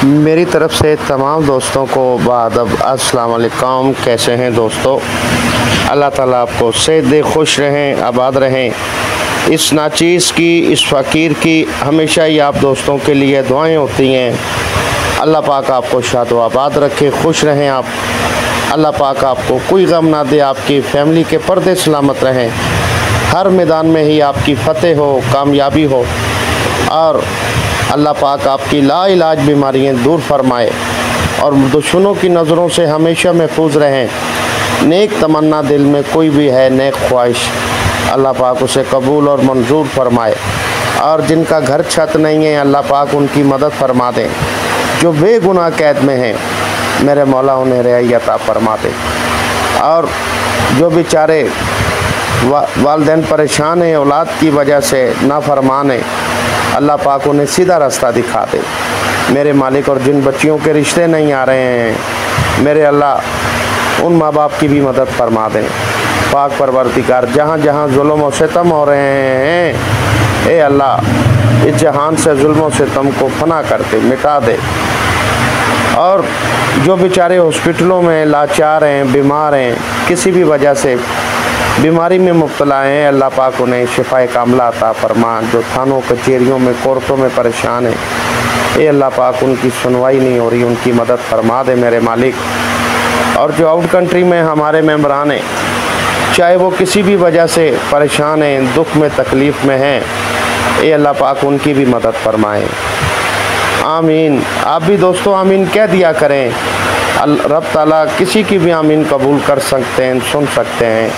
मेरी तरफ़ से तमाम दोस्तों को बादब अस्सलाम वालेकुम। कैसे हैं दोस्तों? अल्लाह ताला आपको सेहत दे, खुश रहें, आबाद रहें। इस नाचीज़ की, इस फ़कीर की हमेशा ही आप दोस्तों के लिए दुआएं होती हैं। अल्लाह पाक आपको शाद व आबाद रखे, खुश रहें आप। अल्लाह पाक आपको कोई गम ना दे, आपकी फ़ैमिली के पर्दे सलामत रहें, हर मैदान में ही आपकी फ़तेह हो, कामयाबी हो और अल्लाह पाक आपकी लाइलाज बीमारियां दूर फरमाए और दुश्मनों की नज़रों से हमेशा महफूज रहें। नेक तमन्ना दिल में कोई भी है, नेक ख्वाहिश, अल्लाह पाक उसे कबूल और मंजूर फरमाए। और जिनका घर छत नहीं है, अल्लाह पाक उनकी मदद फरमा दें। जो बेगुनाह कैद में हैं, मेरे मौला उन्हें रिहाई अता फरमा दे। और जो बेचारे वालिदैन परेशान हैं, औलाद की वजह से नाफरमान हैं, अल्लाह पाक उन्हें सीधा रास्ता दिखा दे। मेरे मालिक, और जिन बच्चियों के रिश्ते नहीं आ रहे हैं, मेरे अल्लाह उन माँ बाप की भी मदद फरमा दें। पाक परवरदिगार, जहाँ जहाँ जुल्म और सितम हो रहे हैं, ए अल्लाह इस जहान से जुल्म और सितम को फना कर दे, मिटा दे। और जो बेचारे हॉस्पिटलों में लाचार हैं, बीमार हैं, किसी भी वजह से बीमारी में मुब्तला हैं, अल्लाह पाक उन्हें शिफाए कामला अता फरमा। जो थानों कचहरियों में, कोर्टों में परेशान हैं, ए अल्लाह पाक उनकी सुनवाई नहीं हो रही, उनकी मदद फरमा दे मेरे मालिक। और जो आउट कंट्री में हमारे मेंबरान हैं, चाहे वो किसी भी वजह से परेशान हैं, दुख में, तकलीफ़ में हैं, ए अल्लाह पाक उनकी भी मदद फरमाए। आमीन। आप भी दोस्तों आमीन कह दिया करें। रब ताला किसी की भी आमीन कबूल कर सकते हैं, सुन सकते हैं,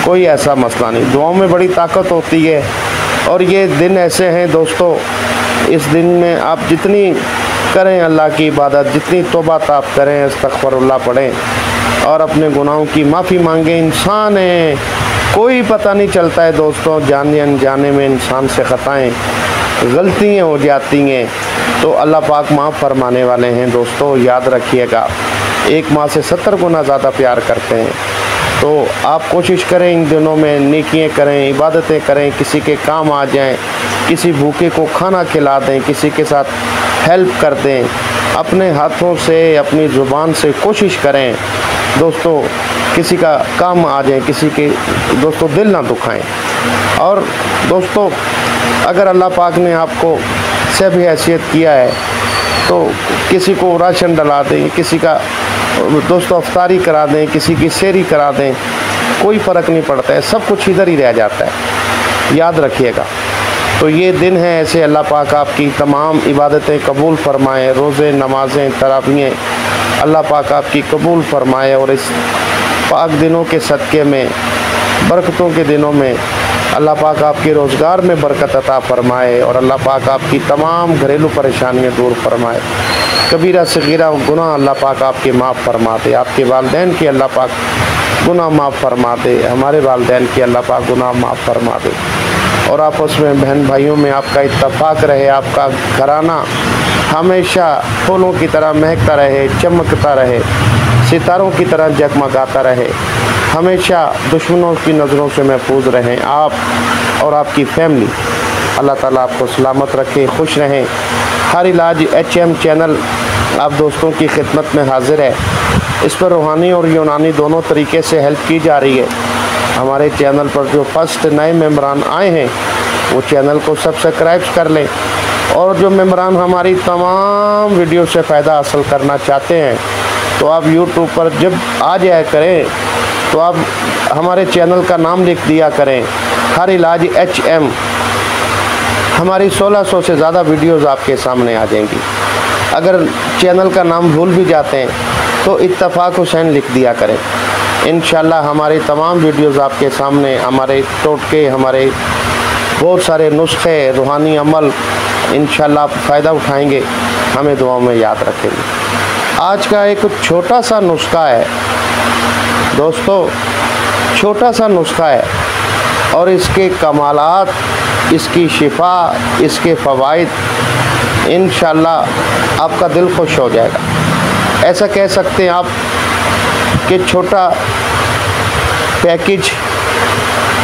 कोई ऐसा मसला नहीं। दुआओं में बड़ी ताकत होती है। और ये दिन ऐसे हैं दोस्तों, इस दिन में आप जितनी करें अल्लाह की इबादत, जितनी तौबा ताब करें, अस्तगफिरुल्लाह पढ़ें और अपने गुनाहों की माफ़ी मांगें। इंसान है, कोई पता नहीं चलता है दोस्तों, जाने अनजाने में इंसान से ख़ताएँ, गलतियाँ हो जाती हैं, तो अल्लाह पाक माफ़ फरमाने वाले हैं दोस्तों, याद रखिएगा। एक माँ से 70 गुना ज़्यादा प्यार करते हैं। तो आप कोशिश करें इन दिनों में नेकियां करें, इबादतें करें, किसी के काम आ जाएं, किसी भूखे को खाना खिला दें, किसी के साथ हेल्प कर दें, अपने हाथों से, अपनी ज़ुबान से कोशिश करें दोस्तों, किसी का काम आ जाए, किसी के दोस्तों दिल ना दुखाएं। और दोस्तों, अगर अल्लाह पाक ने आपको सब हैसियत किया है, तो किसी को राशन डला दें, किसी का दोस्तों अफ्तारी करा दें, किसी की सेरी करा दें, कोई फ़र्क नहीं पड़ता है, सब कुछ इधर ही रह जाता है, याद रखिएगा। तो ये दिन है ऐसे, अल्लाह पाक आपकी तमाम इबादतें कबूल फरमाए, रोज़े, नमाज़ें, तरावीहें अल्लाह पाक आपकी कबूल फरमाए। और इस पाक दिनों के सदक़े में, बरकतों के दिनों में अल्लाह पाक आपके रोज़गार में बरकत अता फरमाए और अल्लाह पाक आपकी तमाम घरेलू परेशानियाँ दूर फरमाए। कबीरा सगीरा गुनाह अल्लाह पाक आपके माफ़ फरमा दे, आपके वालिदैन की अल्लाह पाक गुनाह माफ़ फरमा दे, हमारे वालिदैन की अल्लाह पाक गुनाह माफ़ फरमा दे। और आपस में बहन भाइयों में आपका इत्तफाक रहे, आपका घराना हमेशा फूलों की तरह महकता रहे, चमकता रहे, सितारों की तरह जगमगाता रहे, हमेशा दुश्मनों की नज़रों से महफूज रहें आप और आपकी फैमिली। अल्लाह ताला आपको सलामत रखे, खुश रहें। हर इलाज HM चैनल आप दोस्तों की खिदमत में हाजिर है। इस पर रूहानी और यूनानी दोनों तरीके से हेल्प की जा रही है। हमारे चैनल पर जो फर्स्ट नए मेंबरान आए हैं, वो चैनल को सब्सक्राइब कर लें। और जो मेंबरान हमारी तमाम वीडियो से फ़ायदा हासिल करना चाहते हैं, तो आप यूट्यूब पर जब आ जाया करें, तो आप हमारे चैनल का नाम लिख दिया करें, हर इलाज HM। हमारी 1600 से ज़्यादा वीडियोज़ आपके सामने आ जाएंगी। अगर चैनल का नाम भूल भी जाते हैं, तो इत्तफाक हुसैन लिख दिया करें। इंशाल्लाह हमारी तमाम वीडियोज़ आपके सामने, हमारे टोटके, हमारे बहुत सारे नुस्खे, रूहानी अमल, इंशाल्लाह आप फ़ायदा उठाएंगे, हमें दुआओं में याद रखेंगे। आज का एक छोटा सा नुस्खा है दोस्तों, छोटा सा नुस्खा है और इसके कमालात, इसकी शिफा, इसके फ़वाइद, इंशाल्लाह आपका दिल खुश हो जाएगा। ऐसा कह सकते हैं आप कि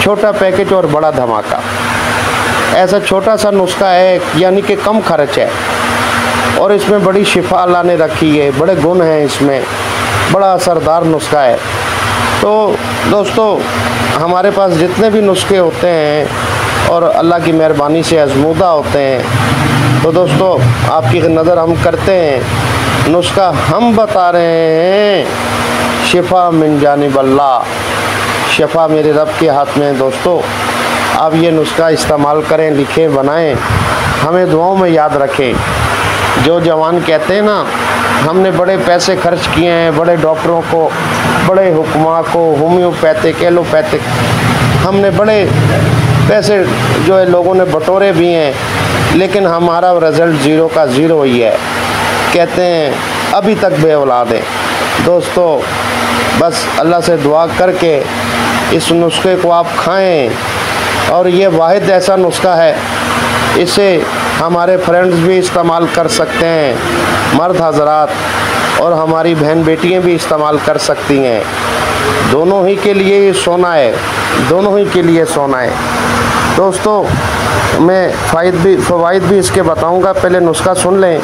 छोटा पैकेज और बड़ा धमाका। ऐसा छोटा सा नुस्खा है, यानी कि कम खर्च है, और इसमें बड़ी शिफा अल्लाह ने रखी है, बड़े गुण हैं इसमें, बड़ा असरदार नुस्खा है। तो दोस्तों हमारे पास जितने भी नुस्खे होते हैं और अल्लाह की मेहरबानी से आजमूदा होते हैं, तो दोस्तों आपकी नज़र हम करते हैं, नुस्खा हम बता रहे हैं, शिफा मिन जानिब अल्लाह, शिफा मेरे रब के हाथ में है। दोस्तों आप ये नुस्खा इस्तेमाल करें, लिखें, बनाएं, हमें दुआओं में याद रखें। जो जवान कहते हैं ना हमने बड़े पैसे खर्च किए हैं, बड़े डॉक्टरों को, बड़े हुक्मा को, होम्योपैथिक, एलोपैथिक, हमने बड़े पैसे जो है लोगों ने बटोरे भी हैं, लेकिन हमारा रिज़ल्ट ज़ीरो का ज़ीरो ही है। कहते हैं अभी तक बे औलाद हैं। दोस्तों बस अल्लाह से दुआ करके इस नुस्खे को आप खाएं, और ये वाहिद ऐसा नुस्खा है, इसे हमारे फ्रेंड्स भी इस्तेमाल कर सकते हैं, मर्द हजरात, और हमारी बहन बेटियां भी इस्तेमाल कर सकती हैं। दोनों ही के लिए ये सोना है, दोनों ही के लिए सोना है। दोस्तों मैं फ़वाइद भी इसके बताऊंगा, पहले नुस्खा सुन लें।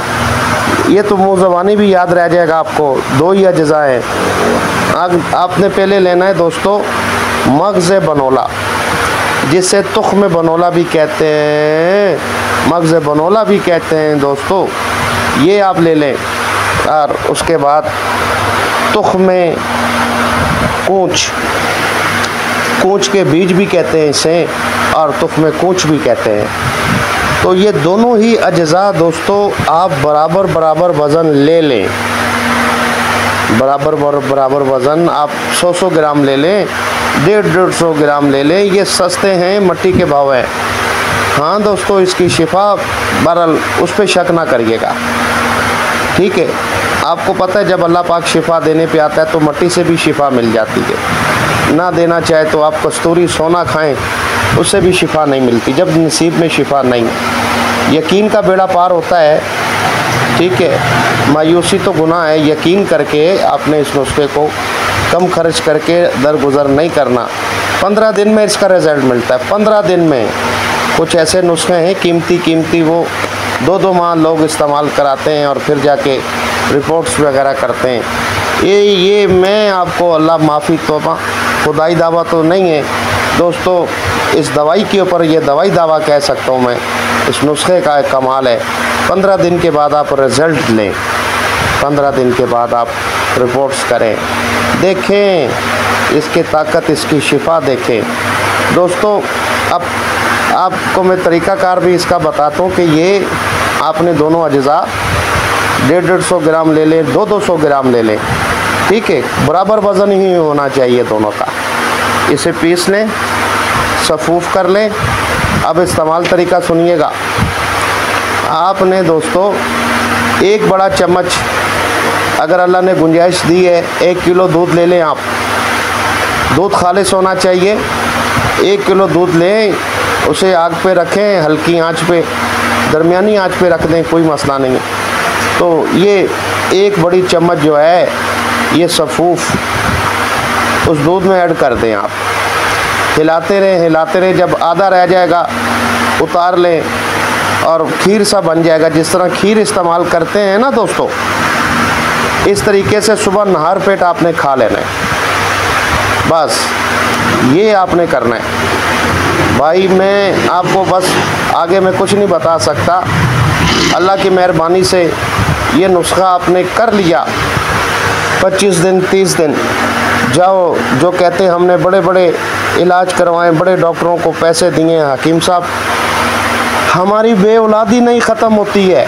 ये तो मुँह ज़बानी भी याद रह जाएगा आपको। 2 ही अज्जा हैं। आपने पहले लेना है दोस्तों मग़ज़ बनोला, जिसे तुख्म बनोला भी कहते हैं, मग़ज़ बनोला भी कहते हैं। दोस्तों ये आप ले लें, और उसके बाद तुख्म कूच के बीज भी कहते हैं इसे, और तुख्म कूच भी कहते हैं। तो ये दोनों ही अज्जा दोस्तों आप बराबर वज़न ले लें, बराबर वज़न आप 100 ग्राम ले लें, 150 ग्राम ले लें। ये सस्ते हैं, मट्टी के भाव हैं। हाँ दोस्तों इसकी शिफा बहरहाल उस पर शक ना करिएगा, ठीक है। आपको पता है जब अल्लाह पाक शिफा देने पे आता है तो मट्टी से भी शिफा मिल जाती है। ना देना चाहे तो आप कस्तूरी सोना खाएं, उससे भी शिफा नहीं मिलती जब नसीब में शिफा नहीं। यकीन का बेड़ा पार होता है, ठीक है। मायूसी तो गुनाह है, यकीन करके आपने इस नुस्खे को कम खर्च करके दरगुजर नहीं करना। 15 दिन में इसका रिज़ल्ट मिलता है, 15 दिन में। कुछ ऐसे नुस्खे हैं कीमती, वो 2-2 माह लोग इस्तेमाल कराते हैं और फिर जाके रिपोर्ट्स वगैरह करते हैं। ये मैं आपको अल्लाह माफ़ी तौबा खुदाई दावा तो नहीं है दोस्तों, इस दवाई के ऊपर ये दवाई दावा कह सकता हूँ मैं। इस नुस्खे का एक कमाल है। 15 दिन के बाद आप रिज़ल्ट लें, 15 दिन के बाद आप रिपोर्ट्स करें, देखें इसकी ताकत, इसकी शिफा देखें। दोस्तों अब आपको मैं तरीक़ाकार भी इसका बताता हूँ कि ये आपने दोनों अज्जा 150 ग्राम ले लें, 200 ग्राम ले लें, ठीक है। बराबर वज़न ही होना चाहिए दोनों का। इसे पीस लें, सफ़ूफ़ कर लें। अब इस्तेमाल तरीका सुनिएगा। आपने दोस्तों 1 बड़ा चम्मच, अगर अल्लाह ने गुंजाइश दी है 1 किलो दूध ले लें आप। दूध खालिस होना चाहिए। 1 किलो दूध लें, उसे आग पे रखें, हल्की आंच पे, दरमियानी आंच पे रख दें, कोई मसला नहीं है। तो ये 1 बड़ी चम्मच जो है ये सफ़ूफ़ उस दूध में ऐड कर दें आप। हिलाते रहें, जब आधा रह जाएगा उतार लें और खीर सा बन जाएगा। जिस तरह खीर इस्तेमाल करते हैं ना दोस्तों, इस तरीके से सुबह नहार पेट आपने खा लेना है। बस ये आपने करना है भाई। मैं आपको बस आगे मैं कुछ नहीं बता सकता। अल्लाह की मेहरबानी से ये नुस्खा आपने कर लिया, 25 दिन 30 दिन जाओ। जो कहते हैं हमने बड़े बड़े इलाज करवाएं, बड़े डॉक्टरों को पैसे दिए, हकीम साहब हमारी बे औलादी नहीं ख़त्म होती है।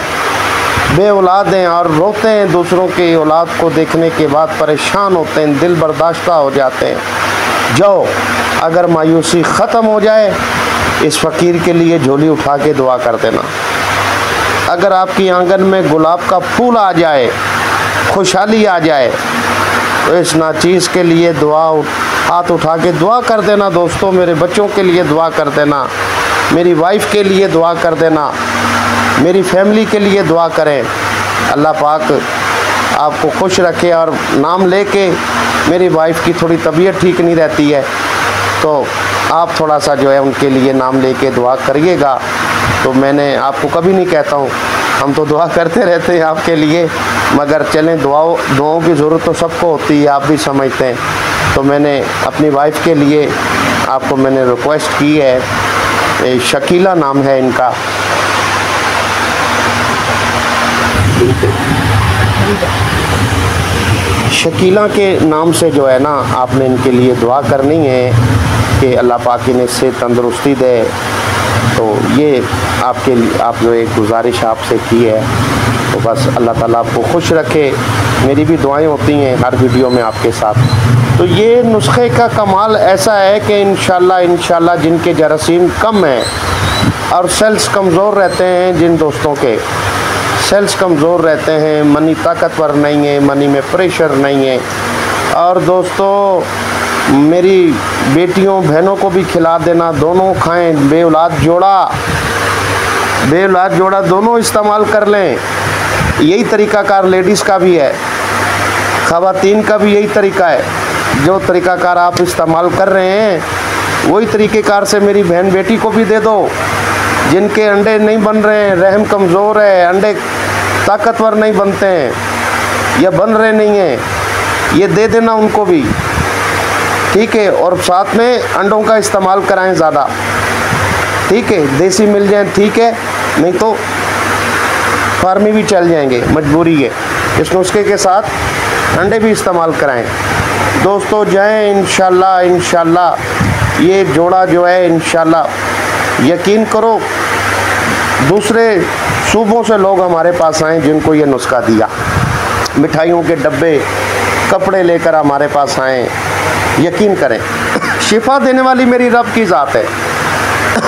बे औलाद हैं और रोते हैं, दूसरों की औलाद को देखने के बाद परेशान होते हैं, दिल बर्दाश्ता हो जाते हैं। जाओ, अगर मायूसी ख़त्म हो जाए इस फ़कीर के लिए झोली उठा के दुआ कर देना। अगर आपकी आंगन में गुलाब का फूल आ जाए, खुशहाली आ जाए, तो इस नाचीज़ के लिए दुआ हाथ उठा के दुआ कर देना। दोस्तों मेरे बच्चों के लिए दुआ कर देना, मेरी वाइफ के लिए दुआ कर देना, मेरी फैमिली के लिए दुआ करें। अल्लाह पाक आपको खुश रखे। और नाम लेके मेरी वाइफ की थोड़ी तबीयत ठीक नहीं रहती है, तो आप थोड़ा सा जो है उनके लिए नाम लेके दुआ करिएगा। तो मैंने आपको कभी नहीं कहता हूँ हम तो दुआ करते रहते हैं आपके लिए, मगर चलें, दुआओं की ज़रूरत तो सबको होती है, आप भी समझते हैं। तो मैंने अपनी वाइफ के लिए आपको मैंने रिक्वेस्ट की है, शकीला नाम है इनका। शकीला के नाम से जो है ना, आपने इनके लिए दुआ करनी है कि अल्लाह पाक इन्हें से तंदुरुस्ती दे। तो ये आपके लिए आप जो एक गुजारिश आपसे की है, तो बस अल्लाह ताला आपको खुश रखे। मेरी भी दुआएं होती हैं हर वीडियो में आपके साथ। तो ये नुस्खे का कमाल ऐसा है कि इंशाल्लाह जिनके जरासीम कम हैं और सेल्स कमज़ोर रहते हैं, जिन दोस्तों के सेल्स कमज़ोर रहते हैं, मनी ताकतवर नहीं है, मनी में प्रेशर नहीं है, और दोस्तों मेरी बेटियों बहनों को भी खिला देना, दोनों खाएं, बेऔलाद जोड़ा दोनों इस्तेमाल कर लें। यही तरीक़ाकार लेडीज़ का भी है, ख़वातीन का भी यही तरीका है। जो तरीक़ाकार आप इस्तेमाल कर रहे हैं वही तरीक़ेकार से मेरी बहन बेटी को भी दे दो। जिनके अंडे नहीं बन रहे हैं, रहम कमज़ोर है, अंडे ताकतवर नहीं बनते हैं या बन रहे नहीं हैं, ये दे देना उनको भी, ठीक है। और साथ में अंडों का इस्तेमाल कराएं ज़्यादा, ठीक है। देसी मिल जाए ठीक है, नहीं तो फार्मी भी चल जाएंगे, मजबूरी है। इस नुस्खे के साथ अंडे भी इस्तेमाल कराएं। दोस्तों जाएं इंशाल्लाह ये जोड़ा जो है, इंशाल्लाह यकीन करो दूसरे सूबों से लोग हमारे पास आए जिनको ये नुस्खा दिया, मिठाइयों के डब्बे, कपड़े लेकर हमारे पास आए। यकीन करें, शिफा देने वाली मेरी रब की ज़ात है,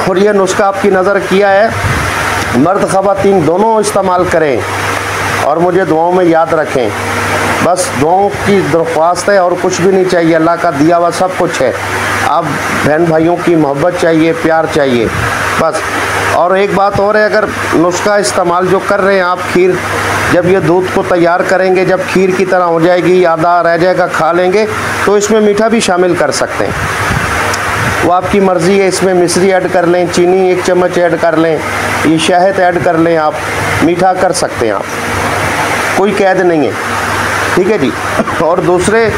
और यह नुस्खा आपकी नज़र किया है, मर्द ख़वातीन दोनों इस्तेमाल करें और मुझे दुआओं में याद रखें। बस दुआओं की दरख्वास्त है और कुछ भी नहीं चाहिए, अल्लाह का दिया हुआ सब कुछ है। आप बहन भाइयों की मोहब्बत चाहिए, प्यार चाहिए बस। और एक बात और है, अगर नुस्खा इस्तेमाल जो कर रहे हैं आप, खीर जब ये दूध को तैयार करेंगे, जब खीर की तरह हो जाएगी, आधा रह जाएगा, खा लेंगे, तो इसमें मीठा भी शामिल कर सकते हैं, वो आपकी मर्ज़ी है। इसमें मिश्री ऐड कर लें, चीनी 1 चम्मच ऐड कर लें, ये शहद ऐड कर लें, आप मीठा कर सकते हैं, आप कोई कैद नहीं है, ठीक है जी। और दूसरे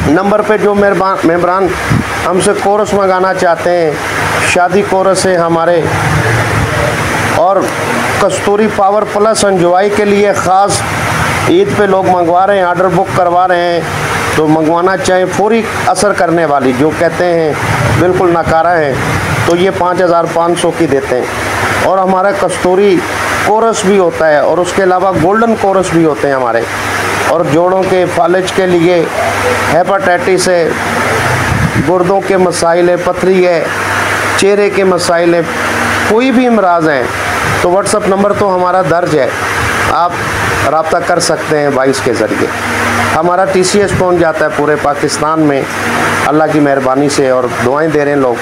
नंबर पे जो मेहमान हमसे कोरस मंगाना चाहते हैं, शादी कोरस है हमारे, और कस्तूरी पावर प्लस एंजॉय के लिए ख़ास ईद पे लोग मंगवा रहे हैं, ऑर्डर बुक करवा रहे हैं, तो मंगवाना चाहें, फौरी असर करने वाली, जो कहते हैं बिल्कुल नकारा है, तो ये 5500 की देते हैं। और हमारा कस्तूरी कोरस भी होता है, और उसके अलावा गोल्डन कोरस भी होते हैं हमारे। और जोड़ों के फालिज के लिए, हेपाटाइटिस है, गुर्दों के मसाइल है, पथरी है, चेहरे के मसाइल है, कोई भी इमराज़ हैं, तो व्हाट्सअप नंबर तो हमारा दर्ज है, आप रब्ता कर सकते हैं वॉइस के ज़रिए। हमारा TCS पहुंच जाता है पूरे पाकिस्तान में, अल्लाह की मेहरबानी से, और दुआएं दे रहे हैं लोग,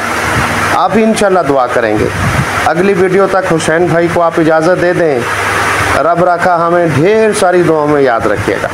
आप भी इंशाल्लाह दुआ करेंगे। अगली वीडियो तक हुसैन भाई को आप इजाज़त दे दें। रब रखा हमें ढेर सारी दुआओं में याद रखिएगा।